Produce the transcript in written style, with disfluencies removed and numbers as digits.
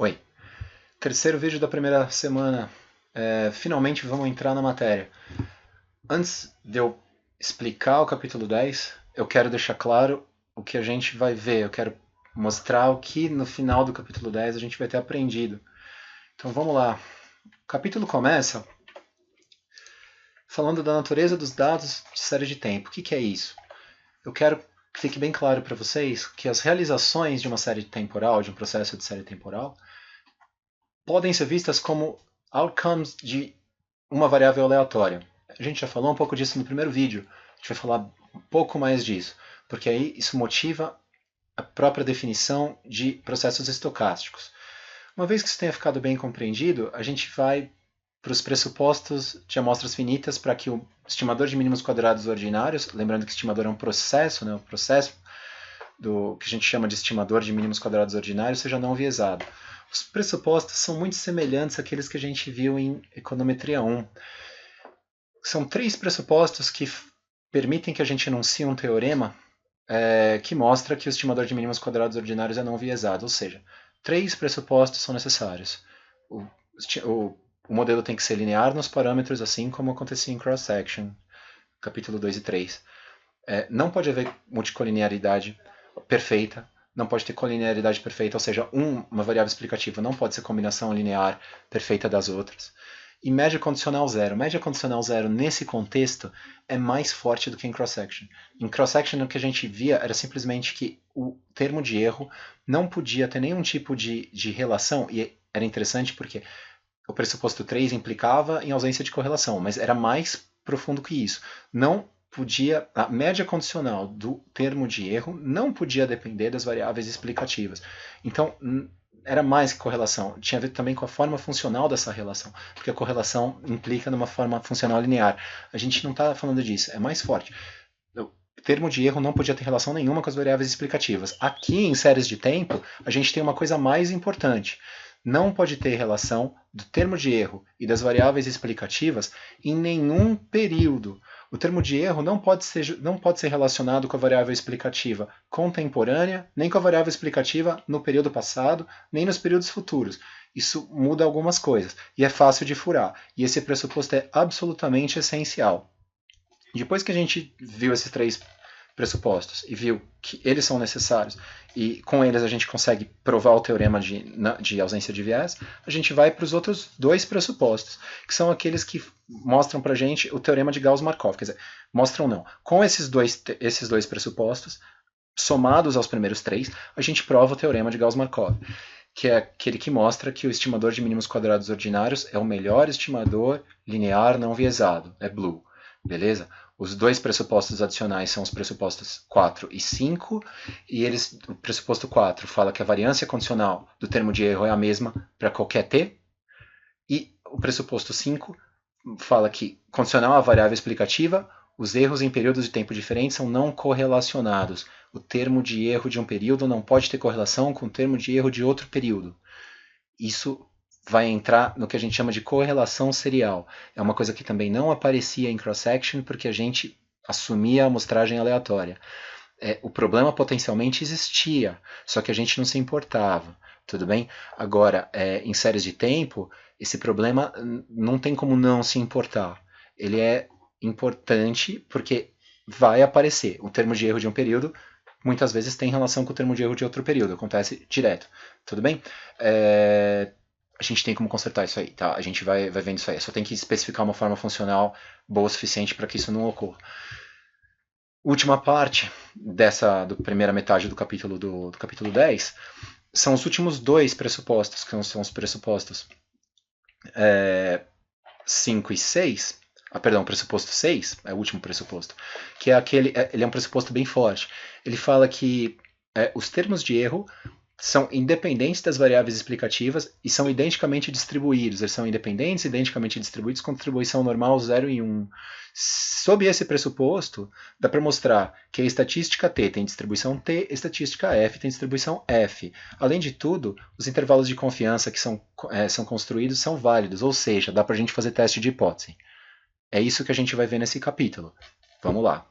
Oi, terceiro vídeo da primeira semana. Finalmente vamos entrar na matéria. Antes de eu explicar o capítulo 10, eu quero deixar claro o que a gente vai ver. Eu quero mostrar o que no final do capítulo 10 a gente vai ter aprendido. Então vamos lá. O capítulo começa falando da natureza dos dados de série de tempo. O que é isso? Eu quero que fique bem claro para vocês que as realizações de uma série temporal, de um processo de série temporal, podem ser vistas como outcomes de uma variável aleatória. A gente já falou um pouco disso no primeiro vídeo, a gente vai falar um pouco mais disso, porque aí isso motiva a própria definição de processos estocásticos. Uma vez que isso tenha ficado bem compreendido, a gente vai para os pressupostos de amostras finitas para que o estimador de mínimos quadrados ordinários, lembrando que estimador é um processo, né, o processo do que a gente chama de estimador de mínimos quadrados ordinários, seja não viesado. Os pressupostos são muito semelhantes àqueles que a gente viu em Econometria 1. São três pressupostos que permitem que a gente enuncie um teorema que mostra que o estimador de mínimos quadrados ordinários é não viesado, ou seja, três pressupostos são necessários. O modelo tem que ser linear nos parâmetros, assim como acontecia em cross-section, capítulo 2 e 3. Não pode haver multicolinearidade perfeita, não pode ter colinearidade perfeita, ou seja, uma variável explicativa não pode ser combinação linear perfeita das outras. E média condicional zero. Média condicional zero, nesse contexto, é mais forte do que em cross-section. Em cross-section, o que a gente via era simplesmente que o termo de erro não podia ter nenhum tipo de relação, e era interessante porque o pressuposto 3 implicava em ausência de correlação, mas era mais profundo que isso. A média condicional do termo de erro não podia depender das variáveis explicativas. Então, era mais que correlação. Tinha a ver também com a forma funcional dessa relação, porque a correlação implica numa forma funcional linear. A gente não está falando disso, é mais forte. O termo de erro não podia ter relação nenhuma com as variáveis explicativas. Aqui, em séries de tempo, a gente tem uma coisa mais importante. Não pode ter relação do termo de erro e das variáveis explicativas em nenhum período. O termo de erro não pode ser relacionado com a variável explicativa contemporânea, nem com a variável explicativa no período passado, nem nos períodos futuros. Isso muda algumas coisas e é fácil de furar. E esse pressuposto é absolutamente essencial. Depois que a gente viu esses três pressupostos e viu que eles são necessários e com eles a gente consegue provar o teorema de ausência de viés, a gente vai para os outros dois pressupostos, que são aqueles que mostram para a gente o teorema de Gauss-Markov. Quer dizer, mostram não. Com esses dois pressupostos, somados aos primeiros três, a gente prova o teorema de Gauss-Markov, que é aquele que mostra que o estimador de mínimos quadrados ordinários é o melhor estimador linear não viesado, é blue. Beleza? Os dois pressupostos adicionais são os pressupostos 4 e 5, e o pressuposto 4 fala que a variância condicional do termo de erro é a mesma para qualquer t, e o pressuposto 5 fala que, condicional à variável explicativa, os erros em períodos de tempo diferentes são não correlacionados. O termo de erro de um período não pode ter correlação com o termo de erro de outro período. Isso vai entrar no que a gente chama de correlação serial. É uma coisa que também não aparecia em cross-section porque a gente assumia a amostragem aleatória. O problema potencialmente existia, só que a gente não se importava. Tudo bem? Agora, em séries de tempo, esse problema não tem como não se importar. Ele é importante porque vai aparecer. O termo de erro de um período muitas vezes tem relação com o termo de erro de outro período. Acontece direto. Tudo bem? A gente tem como consertar isso aí, tá? A gente vai vendo isso aí. Só tem que especificar uma forma funcional boa o suficiente para que isso não ocorra. Última parte da primeira metade do capítulo 10 são os últimos dois pressupostos, que são os pressupostos 5 e 6. Perdão, o pressuposto 6 é o último pressuposto, que é ele é um pressuposto bem forte. Ele fala que os termos de erro são independentes das variáveis explicativas e são identicamente distribuídos. Eles são independentes, identicamente distribuídos com distribuição normal 0 e 1. Sob esse pressuposto, dá para mostrar que a estatística T tem distribuição T, a estatística F tem distribuição F. Além de tudo, os intervalos de confiança que são construídos são válidos, ou seja, dá para a gente fazer teste de hipótese. É isso que a gente vai ver nesse capítulo. Vamos lá.